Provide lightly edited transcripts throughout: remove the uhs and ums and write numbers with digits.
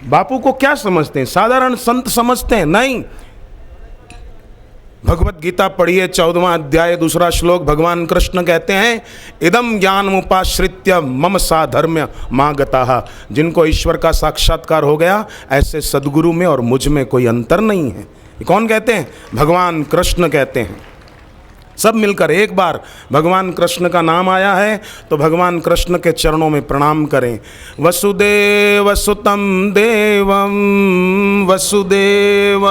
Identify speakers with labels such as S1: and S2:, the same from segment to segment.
S1: बापू को क्या समझते हैं? साधारण संत समझते हैं? नहीं। भगवत गीता पढ़िए 14वां अध्याय 2 श्लोक, भगवान कृष्ण कहते हैं इदम ज्ञानमुपाश्रित्य मम साधर्म्य मागताः। जिनको ईश्वर का साक्षात्कार हो गया, ऐसे सदगुरु में और मुझ में कोई अंतर नहीं है। ये कौन कहते हैं? भगवान कृष्ण कहते हैं। सब मिलकर एक बार भगवान कृष्ण का नाम आया है तो भगवान कृष्ण के चरणों में प्रणाम करें। वसुदेव सुतं देवं वसुदेव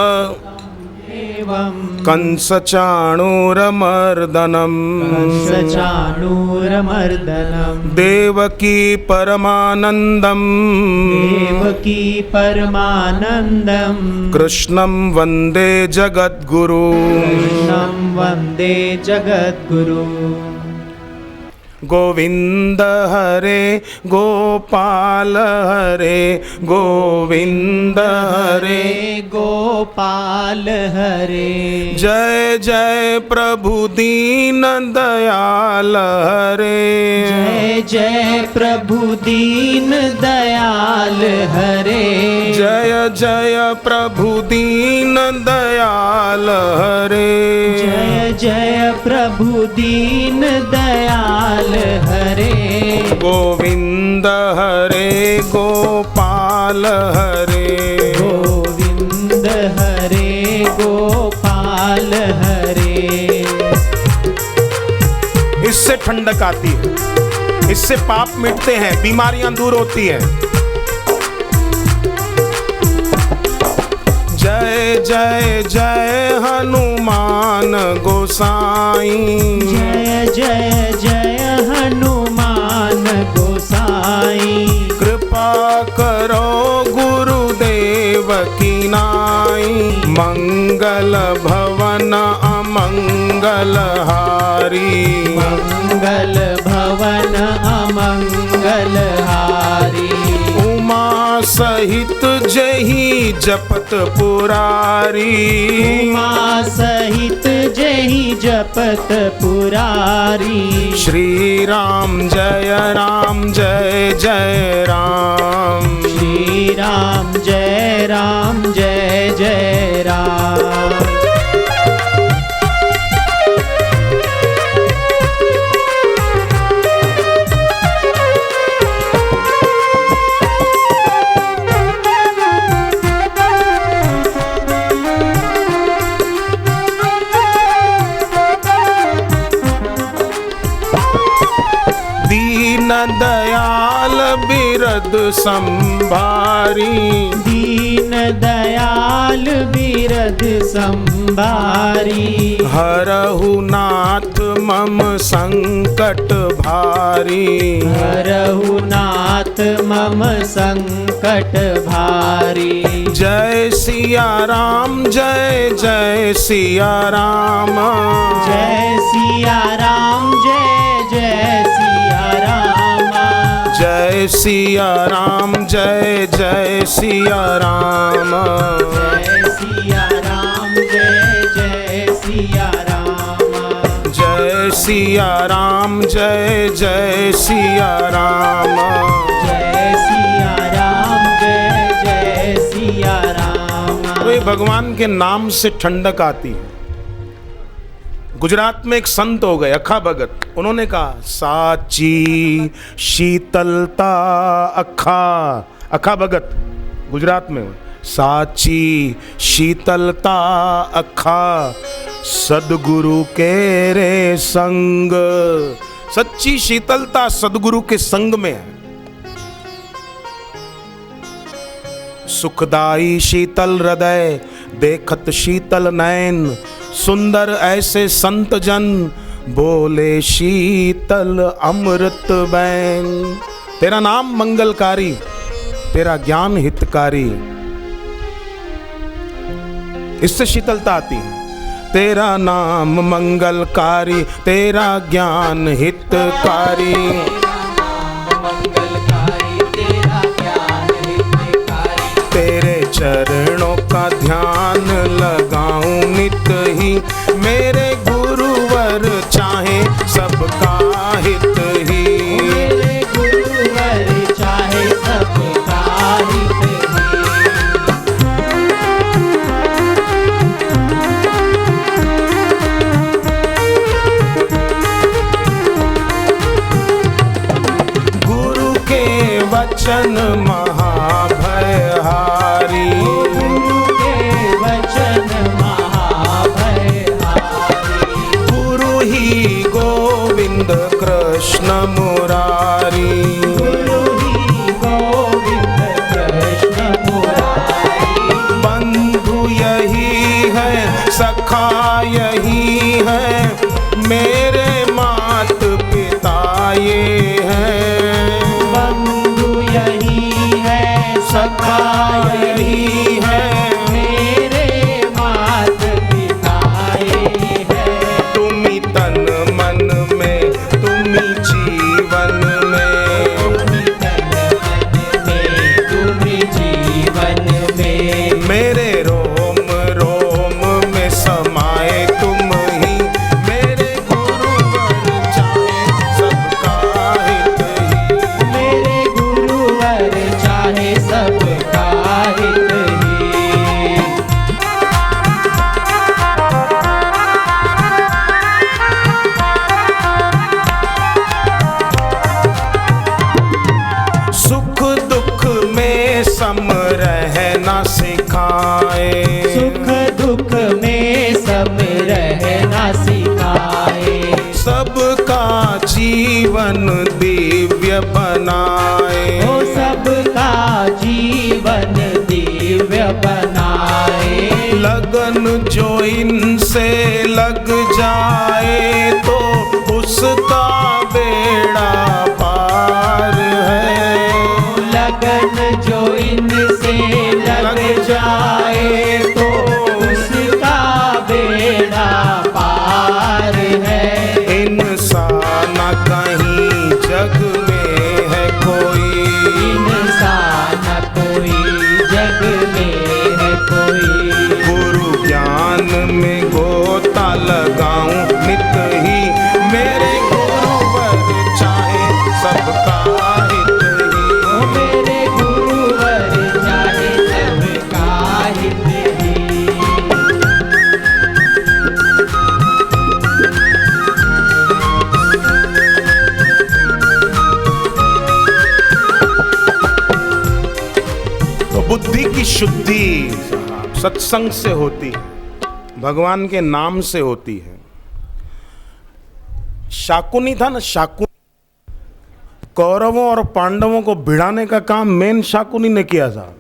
S1: कंस चाणूरमर्दनम देवकी परमानंदम कृष्णं वंदे जगद्गुरु। गोविंद हरे गोपाल हरे गोविंद हरे
S2: गोपाल हरे।
S1: जय जय प्रभु दीन दयाल हरे।
S2: जय जय प्रभु दीन दयाल हरे।
S1: जय जय प्रभु दीन दयाल हरे।
S2: जय जय प्रभु दीन दयाल हरे।
S1: गोविंद हरे गोपाल हरे
S2: गोविंद हरे गोपाल हरे।
S1: इससे ठंडक आती है, इससे पाप मिटते हैं, बीमारियां दूर होती हैं। जय जय जय हनुमान गोसाई।
S2: जय जय जय हनुमान गोसाई।
S1: कृपा करो गुरुदेव की नाई। मंगल भवन अमंगल हारी।
S2: मंगल भवन अमंगल हारी।
S1: उमा सहित जही जपत पुरारी।
S2: उमा सहित जही जपत पुरारी।
S1: श्री राम जय जय राम।
S2: श्री राम जय जय राम।
S1: दीन दयाल बिरद संभारी।
S2: दीन दयाल बिरद संभारी।
S1: हरहु नाथ मम संकट भारी।
S2: हरहु नाथ मम संकट भारी।
S1: जय सिया राम जय सिया राम।
S2: जय सिया राम जय सिया राम।
S1: जय सिया राम जय सिया राम।
S2: जय सिया राम जय सिया राम।
S1: जय सिया राम जय सिया राम।
S2: जय सिया राम जय सिया राम।
S1: तो ये भगवान के नाम से ठंडक आती है। गुजरात में एक संत हो गए अखा भगत, उन्होंने कहा साची शीतलता अखा। अखा भगत गुजरात में, साची शीतलता अखा सदगुरु के रे संग। सच्ची शीतलता सदगुरु के संग में है। सुखदाई शीतल हृदय देखत शीतल नयन। सुंदर ऐसे संत जन बोले शीतल अमृत बैन। तेरा नाम मंगलकारी, तेरा ज्ञान हितकारी, इससे शीतलता आती है। तेरा नाम मंगलकारी, तेरा ज्ञान हितकारी। तेरे चरणों का ध्यान लगाऊं नित ही। मेरे गुरुवर चाहे सबका हित ही।
S2: मेरे गुरुवर चाहे सबका हित ही।
S1: कृष्ण मुरारी।
S2: गुरु ही गोविंद कृष्ण मुरारी।
S1: बंधु यही है, सखा यही है, मेरे मात पिता ये हैं।
S2: बंधु यही है, सखा यही है, मेरे मात पिता ये है।
S1: तुम्ही तन मन में, तुम्ही जीवन में,
S2: तुम्ही तन मन में, तुम्ही जीवन में,
S1: मेरे रोम रोम में समाए तुम ही, मेरे गुरुवर चाहे सबका हित ही।
S2: मेरे गुरुवर चाहे सबका हित ही।
S1: सुख दुख में सम रहना सिखाए,
S2: सुख दुख में सब रहना सिखाए।
S1: सबका जीवन दिव्य बनाए।
S2: वो सबका जीवन दिव्य बनाए।
S1: लगन जो इनसे लग जाए तो उसका बेड़ा पार है।
S2: लगन जो इनसे लग जाए तो उसका बेड़ा पार है।
S1: इंसान कहीं जग में है कोई,
S2: इंसान कोई जग में है कोई।
S1: गुरु ज्ञान में गोता लगाऊं नित ही, मेरे गुरुवर चाहे सबका हित ही।
S2: ओ मेरे गुरुवर चाहे सबका हित ही।
S1: तो बुद्धि की शुद्धि सत्संग से होती है, भगवान के नाम से होती है। शाकुनी था ना, शाकुनी, कौरवों और पांडवों को भिड़ाने का काम मेन शाकुनी ने किया था।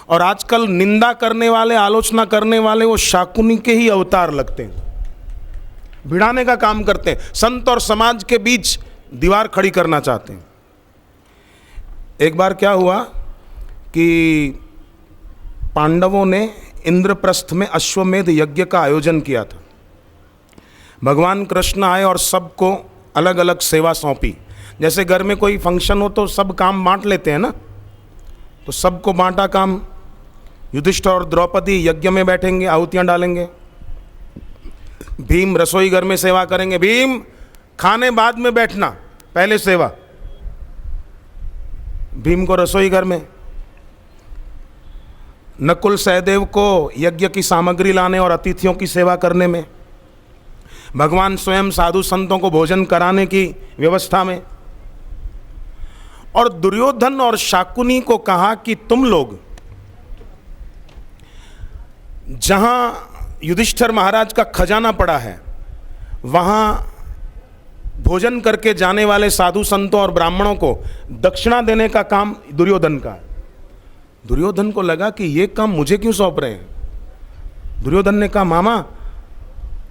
S1: और आजकल निंदा करने वाले, आलोचना करने वाले वो शाकुनी के ही अवतार लगते हैं, भिड़ाने का काम करते हैं, संत और समाज के बीच दीवार खड़ी करना चाहते हैं। एक बार क्या हुआ कि पांडवों ने इंद्रप्रस्थ में अश्वमेध यज्ञ का आयोजन किया था। भगवान कृष्ण आए और सबको अलग अलग सेवा सौंपी। जैसे घर में कोई फंक्शन हो तो सब काम बांट लेते हैं ना, तो सबको बांटा काम। युधिष्ठिर और द्रौपदी यज्ञ में बैठेंगे, आहुतियां डालेंगे। भीम रसोई घर में सेवा करेंगे। भीम खाने बाद में बैठना, पहले सेवा। भीम को रसोई घर में। नकुल सहदेव को यज्ञ की सामग्री लाने और अतिथियों की सेवा करने में। भगवान स्वयं साधु संतों को भोजन कराने की व्यवस्था में। और दुर्योधन और शाकुनी को कहा कि तुम लोग जहां युधिष्ठिर महाराज का खजाना पड़ा है, वहां भोजन करके जाने वाले साधु संतों और ब्राह्मणों को दक्षिणा देने का काम दुर्योधन का है। दुर्योधन को लगा कि ये काम मुझे क्यों सौंप रहे हैं। दुर्योधन ने कहा, मामा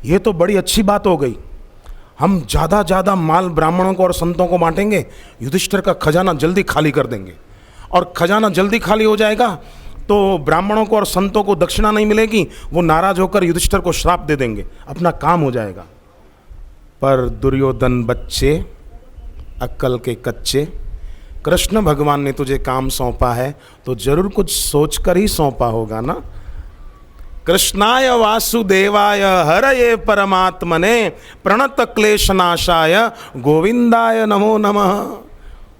S1: ये तो बड़ी अच्छी बात हो गई, हम ज़्यादा माल ब्राह्मणों को और संतों को बांटेंगे, युधिष्ठिर का खजाना जल्दी खाली कर देंगे। और खजाना जल्दी खाली हो जाएगा तो ब्राह्मणों को और संतों को दक्षिणा नहीं मिलेगी, वो नाराज होकर युधिष्ठिर को श्राप दे देंगे, अपना काम हो जाएगा। पर दुर्योधन बच्चे, अक्ल के कच्चे, कृष्ण भगवान ने तुझे काम सौंपा है तो जरूर कुछ सोचकर ही सौंपा होगा ना। कृष्णाय वासुदेवाय हरये परमात्मने प्रणत क्लेशनाशाय गोविंदाय नमो नमः।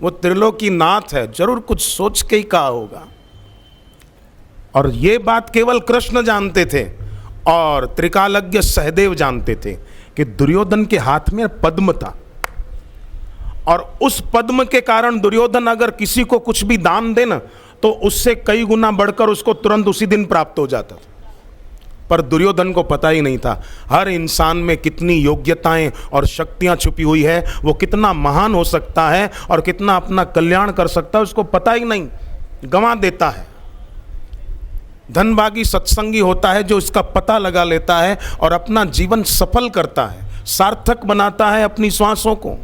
S1: वो त्रिलोकी नाथ है, जरूर कुछ सोच के ही कहा होगा। और ये बात केवल कृष्ण जानते थे और त्रिकालज्ञ सहदेव जानते थे कि दुर्योधन के हाथ में पद्म था, और उस पद्म के कारण दुर्योधन अगर किसी को कुछ भी दान दे ना तो उससे कई गुना बढ़कर उसको तुरंत उसी दिन प्राप्त हो जाता था। पर दुर्योधन को पता ही नहीं था हर इंसान में कितनी योग्यताएं और शक्तियां छुपी हुई है, वो कितना महान हो सकता है और कितना अपना कल्याण कर सकता है, उसको पता ही नहीं, गंवा देता है। धनभागी सत्संगी होता है जो इसका पता लगा लेता है और अपना जीवन सफल करता है, सार्थक बनाता है अपनी श्वासों को।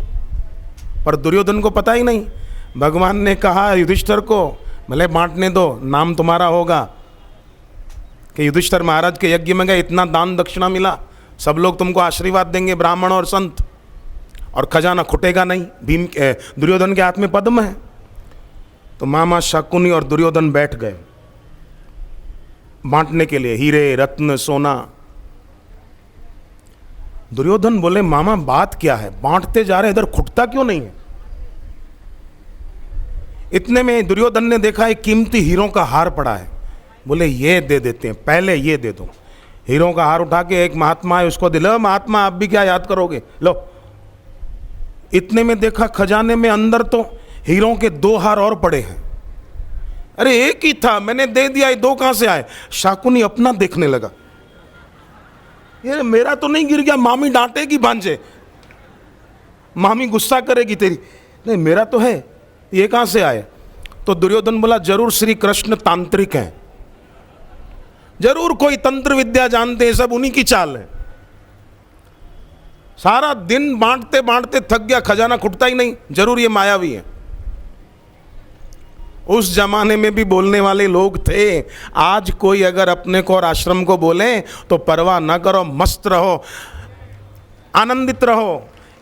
S1: पर दुर्योधन को पता ही नहीं। भगवान ने कहा युधिष्ठिर को, भले बांटने दो, नाम तुम्हारा होगा। कि युधिष्ठिर महाराज के यज्ञ में गए, इतना दान दक्षिणा मिला, सब लोग तुमको आशीर्वाद देंगे, ब्राह्मण और संत, और खजाना खुटेगा नहीं। दुर्योधन के हाथ में पद्म है। तो मामा शकुनी और दुर्योधन बैठ गए बांटने के लिए, हीरे रत्न सोना। दुर्योधन बोले, मामा बात क्या है, बांटते जा रहे, इधर खुटता क्यों नहीं है? इतने में दुर्योधन ने देखा एक कीमती हीरों का हार पड़ा है। बोले ये दे देते हैं, पहले ये दे दो। हीरों का हार उठा के एक महात्मा है उसको दिला। महात्मा आप भी क्या याद करोगे, लो। इतने में देखा खजाने में अंदर तो हीरों के 2 हार और पड़े हैं। अरे एक ही था, मैंने दे दिया, ये 2 कहां से आए? शाकुनी अपना देखने लगा, ये मेरा तो नहीं गिर गया, मामी डांटेगी भांजे, मामी गुस्सा करेगी तेरी, नहीं मेरा तो है, ये कहां से आए? तो दुर्योधन बोला जरूर श्री कृष्ण तांत्रिक हैं, जरूर कोई तंत्र विद्या जानते हैं, सब उन्हीं की चाल है। सारा दिन बांटते बांटते थक गया, खजाना खुटता ही नहीं, जरूर ये मायावी है। उस जमाने में भी बोलने वाले लोग थे। आज कोई अगर अपने को और आश्रम को बोले तो परवाह ना करो, मस्त रहो, आनंदित रहो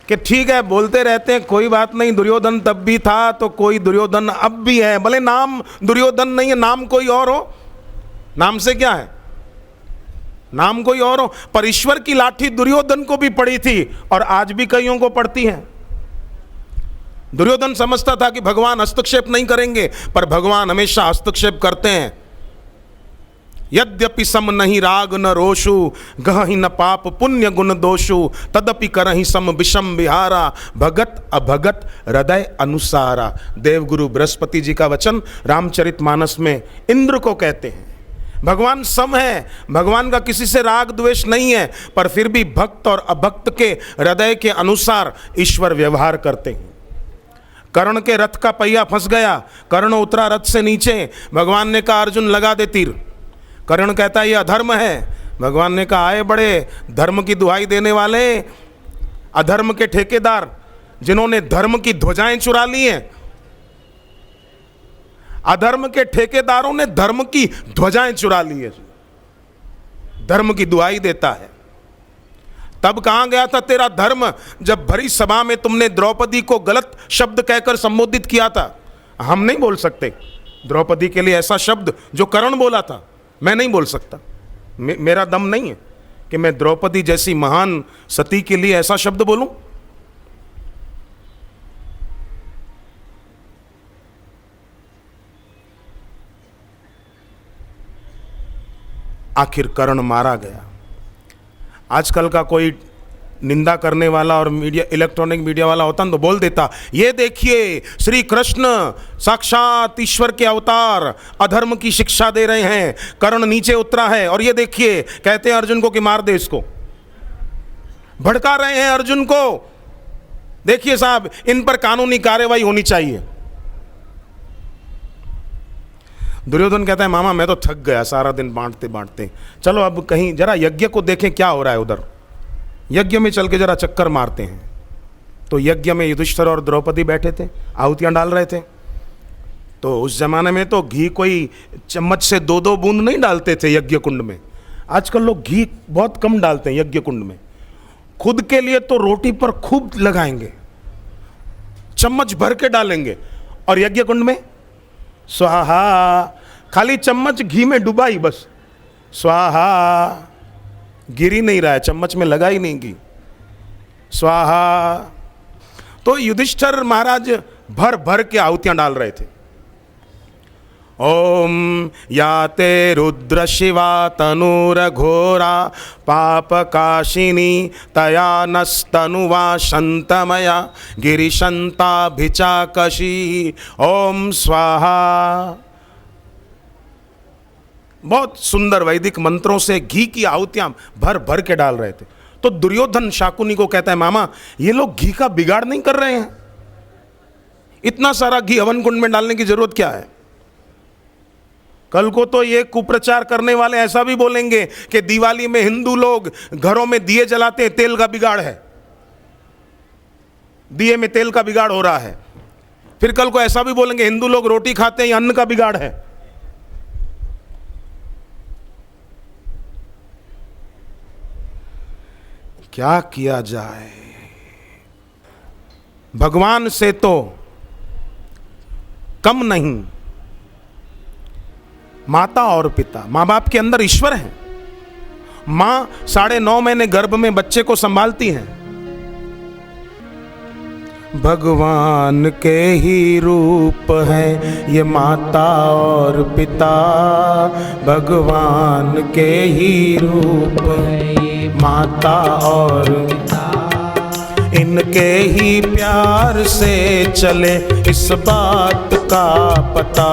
S1: कि ठीक है बोलते रहते हैं, कोई बात नहीं। दुर्योधन तब भी था तो कोई दुर्योधन अब भी है, भले नाम दुर्योधन नहीं है, नाम कोई और हो, नाम से क्या है, नाम कोई और हो, पर ईश्वर की लाठी दुर्योधन को भी पड़ी थी और आज भी कईयों को पड़ती है। दुर्योधन समझता था कि भगवान हस्तक्षेप नहीं करेंगे, पर भगवान हमेशा हस्तक्षेप करते हैं। यद्यपि सम नहीं राग न रोषु, गहि न पाप पुण्य गुण दोषु, तदपि करहि सम विषम विहारा, भगत अभगत हृदय अनुसारा। देवगुरु बृहस्पति जी का वचन रामचरितमानस में इंद्र को कहते हैं। भगवान सम है, भगवान का किसी से राग द्वेष नहीं है, पर फिर भी भक्त और अभक्त के हृदय के अनुसार ईश्वर व्यवहार करते हैं। कर्ण के रथ का पहिया फंस गया, कर्ण उतरा रथ से नीचे, भगवान ने कहा अर्जुन लगा दे तीर। कर्ण कहता है ये अधर्म है। भगवान ने कहा आए बड़े धर्म की दुहाई देने वाले, अधर्म के ठेकेदार जिन्होंने धर्म की ध्वजाएं चुरा ली हैं, अधर्म के ठेकेदारों ने धर्म की ध्वजाएं चुरा ली है, धर्म की दुहाई देता है। तब कहां गया था तेरा धर्म, जब भरी सभा में तुमने द्रौपदी को गलत शब्द कहकर संबोधित किया था। हम नहीं बोल सकते द्रौपदी के लिए ऐसा शब्द जो कर्ण बोला था, मैं नहीं बोल सकता, मेरा दम नहीं है कि मैं द्रौपदी जैसी महान सती के लिए ऐसा शब्द बोलूं। आखिर कर्ण मारा गया। आजकल का कोई निंदा करने वाला और मीडिया, इलेक्ट्रॉनिक मीडिया वाला होता ना तो बोल देता ये देखिए श्री कृष्ण साक्षात ईश्वर के अवतार अधर्म की शिक्षा दे रहे हैं, कर्ण नीचे उतरा है और ये देखिए कहते हैं अर्जुन को कि मार दे इसको, भड़का रहे हैं अर्जुन को। देखिए साहब इन पर कानूनी कार्रवाई होनी चाहिए। दुर्योधन कहता है मामा मैं तो थक गया सारा दिन बांटते बांटते, चलो अब कहीं जरा यज्ञ को देखें क्या हो रहा है उधर, यज्ञ में चल के जरा चक्कर मारते हैं। तो यज्ञ में युधिष्ठिर और द्रौपदी बैठे थे, आहुतियां डाल रहे थे। तो उस जमाने में तो घी कोई चम्मच से 2-2 बूंद नहीं डालते थे यज्ञ कुंड में। आजकल लोग घी बहुत कम डालते हैं यज्ञ कुंड में। खुद के लिए तो रोटी पर खूब लगाएंगे, चम्मच भर के डालेंगे, और यज्ञ कुंड में स्वाहा, खाली चम्मच घी में डुबाई बस, स्वाहा, गिर ही नहीं रहा है, चम्मच में लगा ही नहीं घी, स्वाहा। तो युधिष्ठिर महाराज भर भर के आहुतियां डाल रहे थे। ओम याते रुद्र शिवा तनुर घोरा पाप काशिनी तया नस्तनुवा शंतमया गिरिशंताभिचाकशी ओम स्वाहा। बहुत सुंदर वैदिक मंत्रों से घी की आहुतियां भर भर के डाल रहे थे। तो दुर्योधन शाकुनी को कहता है, मामा ये लोग घी का बिगाड़ नहीं कर रहे हैं? इतना सारा घी हवन कुंड में डालने की जरूरत क्या है? कल को तो ये कुप्रचार करने वाले ऐसा भी बोलेंगे कि दिवाली में हिंदू लोग घरों में दिए जलाते हैं, तेल का बिगाड़ है, दिए में तेल का बिगाड़ हो रहा है। फिर कल को ऐसा भी बोलेंगे हिंदू लोग रोटी खाते हैं, ये अन्न का बिगाड़ है। क्या किया जाए? भगवान से तो कम नहीं, माता और पिता, मां बाप के अंदर ईश्वर है। मां 9.5 महीने गर्भ में बच्चे को संभालती है। भगवान के ही रूप है ये माता और पिता, भगवान के ही रूप है ये माता और पिता, इनके ही प्यार से चले इस बात का पता,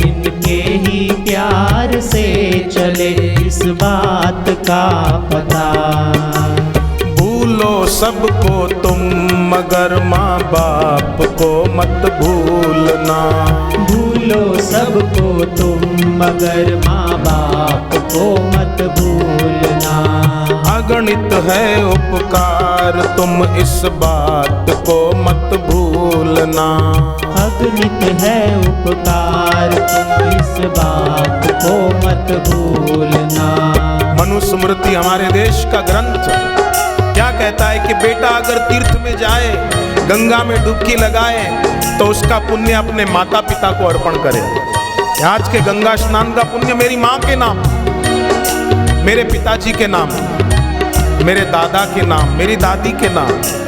S2: इनके ही प्यार से चले इस बात का पता।
S1: भूलो सबको तुम मगर माँ बाप को मत भूलना,
S2: भूलो सबको तुम मगर माँ बाप को मत भूलना।
S1: अगणित है उपकार तुम इस बात को मत भूलना,
S2: अगणित है उपकार तुम इस बात को मत भूलना।
S1: मनुस्मृति हमारे देश का ग्रंथ क्या कहता है कि बेटा अगर तीर्थ में जाए, गंगा में डुबकी लगाए, तो उसका पुण्य अपने माता पिता को अर्पण करे। आज के गंगा स्नान का पुण्य मेरी माँ के नाम, मेरे पिताजी के नाम, मेरे दादा के नाम, मेरी दादी के नाम।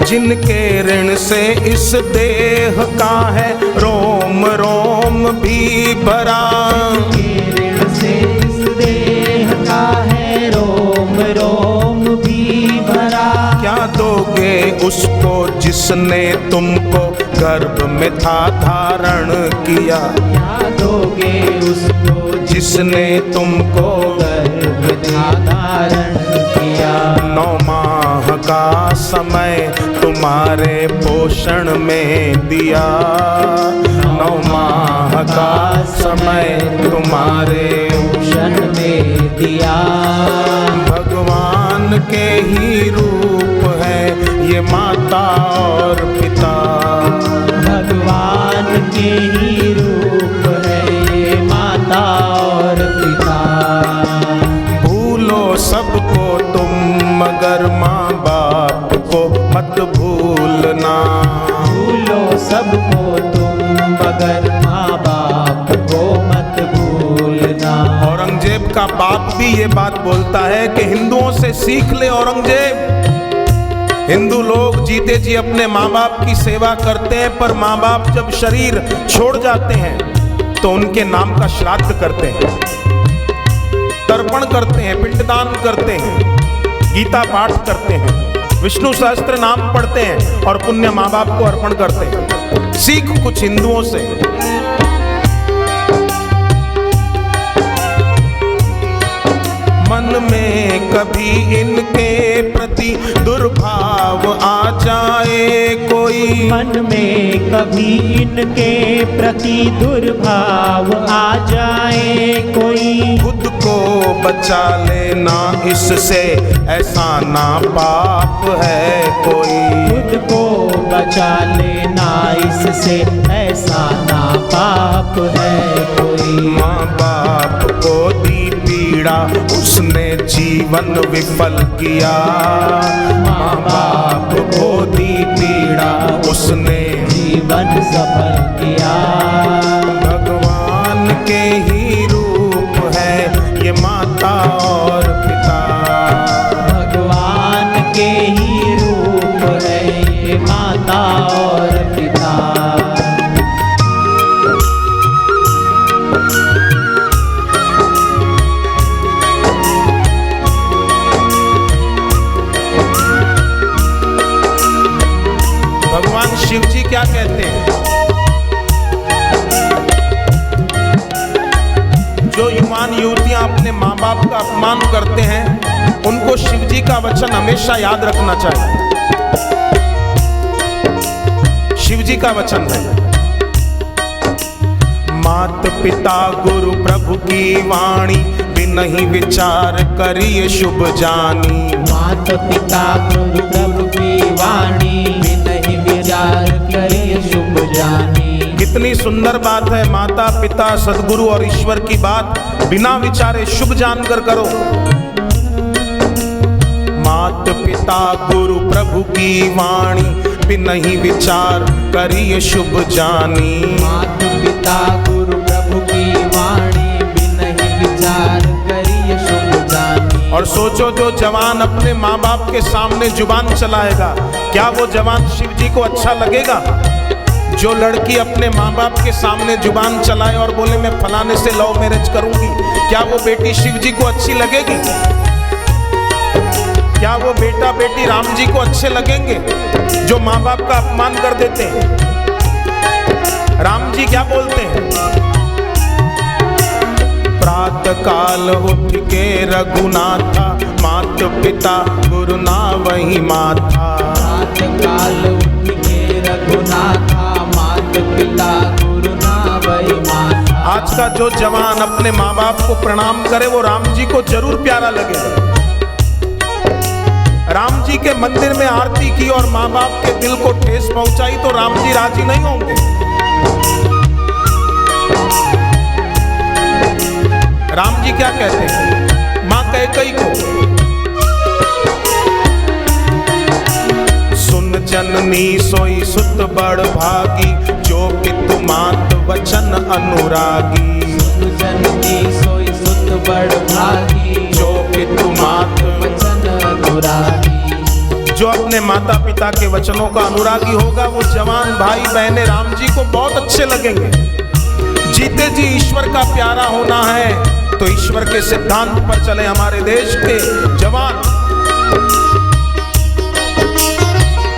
S1: जिनके ऋण से इस देह का है रोम रोम भी भरा,
S2: जिनके ऋण से इस देह का है रोम रोम भी भरा।
S1: क्या दोगे उसको जिसने तुमको गर्भ में था धारण किया,
S2: क्या दोगे उसको
S1: जिसने तुमको
S2: गर्भ में था धारण किया।
S1: 9 माह का समय तुम्हारे पोषण में दिया, 9 माह का समय तुम्हारे
S2: पोषण में दिया।
S1: भगवान के ही रूप है ये माता और पिता,
S2: भगवान के ही रूप है ये माता और पिता।
S1: भूलो सबको तुम मगर माँ बाप को मत भूलना,
S2: भूलो सबको तुम मगर माँ बाप को मत भूलना।
S1: औरंगजेब का बाप भी ये बात बोलता है कि हिंदुओं से सीख ले औरंगजेब। हिंदू लोग जीते जी अपने माँ बाप की सेवा करते हैं, पर माँ बाप जब शरीर छोड़ जाते हैं तो उनके नाम का श्राद्ध करते हैं, तर्पण करते हैं, पिंडदान करते हैं, गीता पाठ करते हैं, विष्णु सहस्त्र नाम पढ़ते हैं और पुण्य माँ बाप को अर्पण करते हैं। सीख कुछ हिंदुओं से। मन में कभी इनके प्रति दुर्भाव आ जाए कोई,
S2: मन में कभी इनके प्रति दुर्भाव आ जाए कोई।
S1: खुद को बचा लेना इससे ऐसा ना पाप है कोई,
S2: खुद को बचा लेना इससे ऐसा ना पाप है कोई।
S1: माँ बाप को दी पीड़ा उसने जीवन विफल किया, माँ बाप को दी पीड़ा उसने
S2: जीवन सफल किया।
S1: भगवान के ही रूप है ये माता और पिता,
S2: भगवान के ही रूप है ये माता और पिता।
S1: भगवान अपने माँ बाप का अपमान करते हैं उनको शिव जी का वचन हमेशा याद रखना चाहिए। शिव जी का वचन है, मात पिता गुरु प्रभु की वाणी, बिनहि विचार करिए शुभ जानी।
S2: मात पिता गुरु प्रभु की वाणी, बिनहि विचार करिए शुभ जानी।
S1: कितनी सुंदर बात है, माता पिता सदगुरु और ईश्वर की बात बिना विचारे शुभ जानकर करो। मात पिता गुरु प्रभु की वाणी, बिनहि विचार करिए शुभ जानी।
S2: मात पिता गुरु प्रभु की वाणी, बिनहि विचार करिए शुभ जानी।
S1: और सोचो जो जवान अपने माँ बाप के सामने जुबान चलाएगा, क्या वो जवान शिव जी को अच्छा लगेगा? जो लड़की अपने माँ बाप के सामने जुबान चलाए और बोले मैं फलाने से लव मैरिज करूंगी, क्या वो बेटी शिव जी को अच्छी लगेगी? क्या वो बेटा बेटी राम जी को अच्छे लगेंगे जो माँ बाप का अपमान कर देते हैं? राम जी क्या बोलते हैं? प्रातः काल उठ के रघुनाथा, मात पिता गुरु ना वही माथा।
S2: प्रातः काल उठ के रघुनाथा, मात पिता गुरु ना वही माथा।
S1: आज का जो जवान अपने माँ बाप को प्रणाम करे वो राम जी को जरूर प्यारा लगेगा। राम जी के मंदिर में आरती की और माँ बाप के दिल को ठेस पहुंचाई तो राम जी राजी नहीं होंगे। राम जी क्या कहते हैं माँ कैकेयी को? सुन जननी सोई सुत बड़ भागी, जो पितु मात वचन अनुरागी।
S2: सुन जननी सोई सुत बड़ भागी,
S1: जो पितु मात
S2: वचन अनुरागी।
S1: जो अपने माता पिता के वचनों का अनुरागी होगा वो जवान भाई बहनें राम जी को बहुत अच्छे लगेंगे। जीते जी ईश्वर का प्यारा होना है तो ईश्वर के सिद्धांत पर चले हमारे देश के जवान।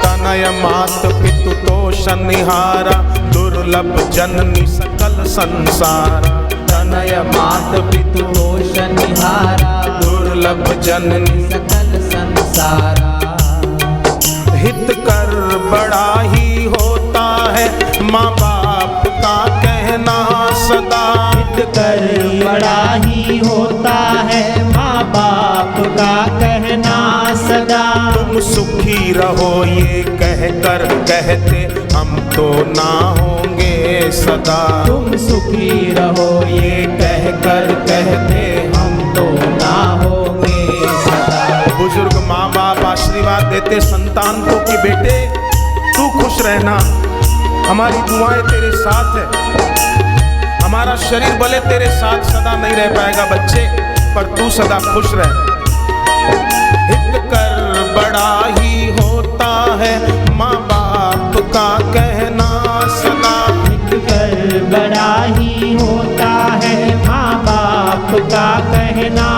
S1: तनय मात पितु तोष निहारा, दुर्लभ जननी सकल संसारा।
S2: तनय मात पितु तोष निहारा,
S1: दुर्लभ जननी
S2: सकल संसारा।
S1: हित कर बड़ा ही होता है माँ बाप का कहना सदा।
S2: हित कर बड़ा ही होता है माँ बाप का कहना सदा।
S1: तुम सुखी रहो ये कहकर कहते हम तो ना होंगे सदा।
S2: तुम सुखी रहो ये कहकर कहते हम तो ना होंगे सदा।
S1: बुजुर्ग माँ बाप आशीर्वाद देते संतान को कि बेटे तू खुश रहना, हमारी दुआएं तेरे साथ है। हमारा शरीर भले तेरे साथ सदा नहीं रह पाएगा बच्चे, पर तू सदा खुश रह। हित कर बड़ा ही होता है माँ बाप का कहना सदा।
S2: हित कर बड़ा ही होता है माँ बाप का कहना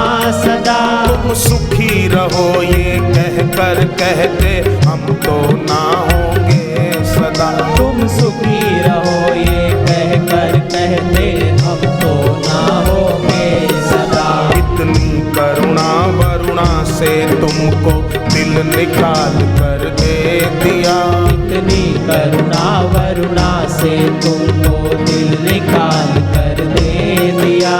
S2: सदा।
S1: तुम सुखी रहो ये कहकर कहते हम तो ना होंगे सदा।
S2: तुम सुखी रहो ये कहकर कहते हम तो ना होंगे सदा।
S1: इतनी करुणा वरुणा से तुमको दिल निकाल कर दे दिया।
S2: इतनी करुणा वरुणा से तुमको दिल निकाल कर दे दिया।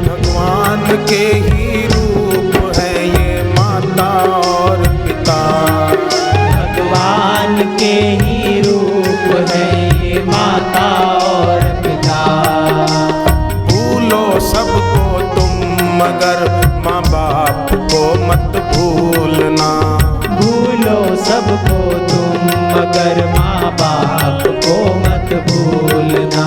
S1: भगवान के ही रूप है ये माता और पिता।
S2: भगवान के ही रूप है ये माता और पिता।
S1: भूलो सबको तुम मगर माँ बाप को मत भूलना।
S2: भूलो सबको तुम मगर माँ बाप को मत भूलना।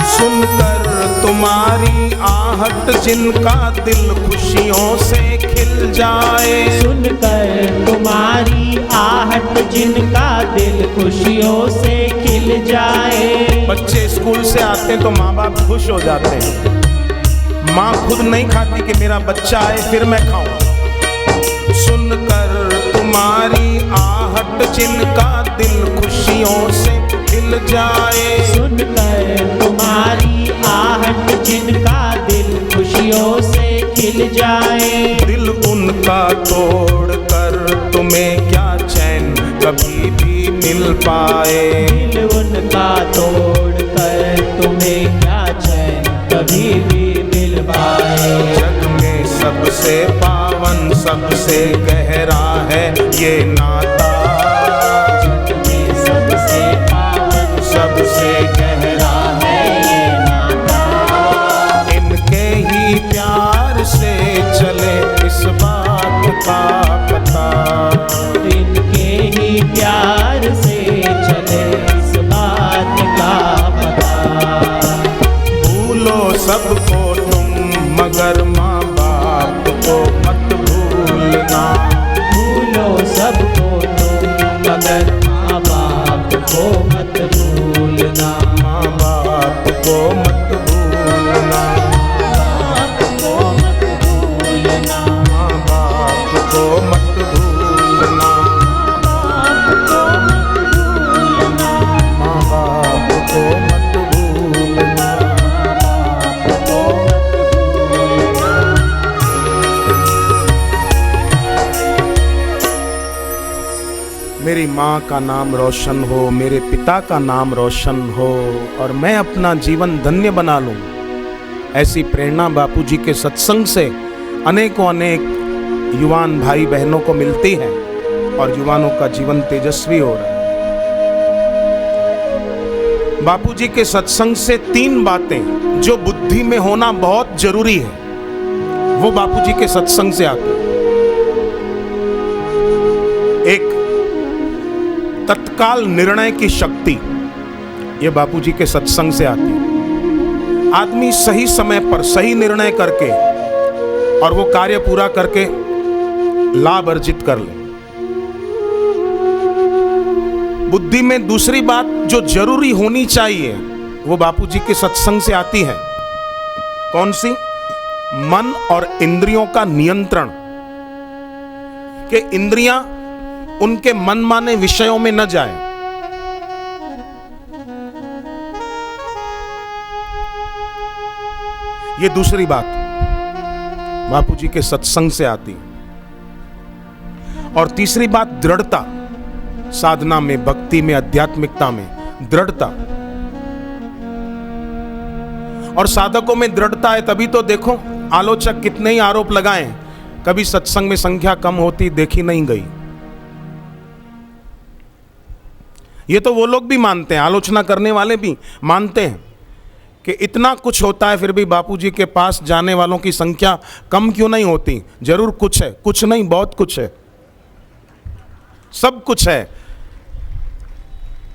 S1: सुनकर तुम्हारी आहट जिनका दिल खुशियों से खिल जाए।
S2: सुनकर तुम्हारी आहट जिनका दिल खुशियों से खिल जाए।
S1: बच्चे स्कूल से आते तो माँ बाप खुश हो जाते हैं। माँ खुद नहीं खाती कि मेरा बच्चा आए फिर मैं खाऊं। सुनकर तुम्हारी आहट जिनका दिल खुशियों से खिल जाए।
S2: सुनकर तुम्हारी आहट जिनका दिल खुशियों से खिल जाए।
S1: दिल उनका तोड़ कर तुम्हें क्या चैन कभी भी मिल पाए।
S2: दिल उनका तोड़ कर तुम्हें क्या चैन कभी भी मिल पाए।
S1: जग में सबसे पावन सबसे गहरा है ये नाता।
S2: जग में सबसे पावन
S1: सबसे गहरा
S2: है ये नाता।
S1: इनके ही प्यार से चले इस बात का पता।
S2: इनके ही प्यार से चले इस बात का पता।
S1: भूलो सबको तुम मगर माँ बाप को मत भूलना।
S2: भूलो सबको तुम मगर माँ बाप को मत भूलना।
S1: माँ बाप को मत भूलना।
S2: बाप को मत भूलना।
S1: माँ बाप को मत भूलना।
S2: बाप को मत भूलना।
S1: माँ बाप को मत भूलना।
S2: बाप को मत भूलना।
S1: मेरी माँ का नाम रोशन हो, मेरे पिता का नाम रोशन हो और मैं अपना जीवन धन्य बना लूं। ऐसी प्रेरणा बापूजी के सत्संग से अनेकों अनेक युवान भाई बहनों को मिलती है और युवानों का जीवन तेजस्वी हो रहा है। बापूजी के सत्संग से 3 बातें जो बुद्धि में होना बहुत जरूरी है वो बापूजी के सत्संग से आती है। एक, तत्काल निर्णय की शक्ति, ये बापूजी के सत्संग से आती है। आदमी सही समय पर सही निर्णय करके और वो कार्य पूरा करके लाभ अर्जित कर ले। बुद्धि में दूसरी बात जो जरूरी होनी चाहिए वो बापूजी के सत्संग से आती है। कौन सी? मन और इंद्रियों का नियंत्रण, कि इंद्रियां उनके मनमाने विषयों में न जाए। ये दूसरी बात बापूजी के सत्संग से आती है। और तीसरी बात दृढ़ता, साधना में, भक्ति में, आध्यात्मिकता में दृढ़ता। और साधकों में दृढ़ता है तभी तो देखो आलोचक कितने ही आरोप लगाएं, कभी सत्संग में संख्या कम होती देखी नहीं गई। ये तो वो लोग भी मानते हैं, आलोचना करने वाले भी मानते हैं कि इतना कुछ होता है फिर भी बापूजी के पास जाने वालों की संख्या कम क्यों नहीं होती। जरूर कुछ है, कुछ नहीं बहुत कुछ है, सब कुछ है।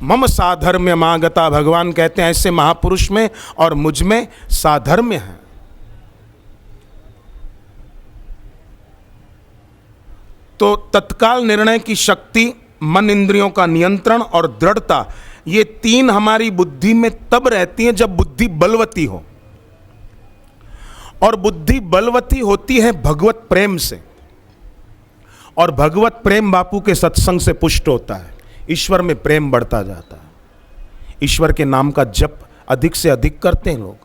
S1: मम साधर्म्य मागता, भगवान कहते हैं ऐसे महापुरुष में और मुझ में साधर्म्य है। तो तत्काल निर्णय की शक्ति, मन इंद्रियों का नियंत्रण और दृढ़ता, ये 3 हमारी बुद्धि में तब रहती हैं जब बुद्धि बलवती हो। और बुद्धि बलवती होती है भगवत प्रेम से, और भगवत प्रेम बापू के सत्संग से पुष्ट होता है। ईश्वर में प्रेम बढ़ता जाता है। ईश्वर के नाम का जप अधिक से अधिक करते हैं लोग।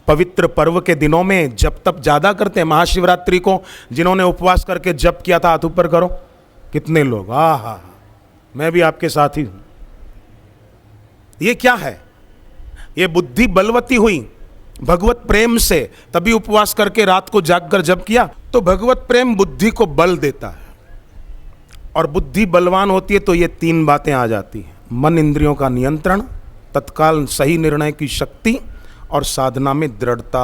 S1: पवित्र पर्व के दिनों में जप तप ज्यादा करते हैं। महाशिवरात्रि को जिन्होंने उपवास करके जप किया था हाथ ऊपर करो, कितने लोग। हा, मैं भी आपके साथ ही हूं। ये क्या है? ये बुद्धि बलवती हुई भगवत प्रेम से, तभी उपवास करके रात को जागकर जप किया। तो भगवत प्रेम बुद्धि को बल देता है, और बुद्धि बलवान होती है तो ये 3 बातें आ जाती हैं। मन इंद्रियों का नियंत्रण, तत्काल सही निर्णय की शक्ति और साधना में दृढ़ता।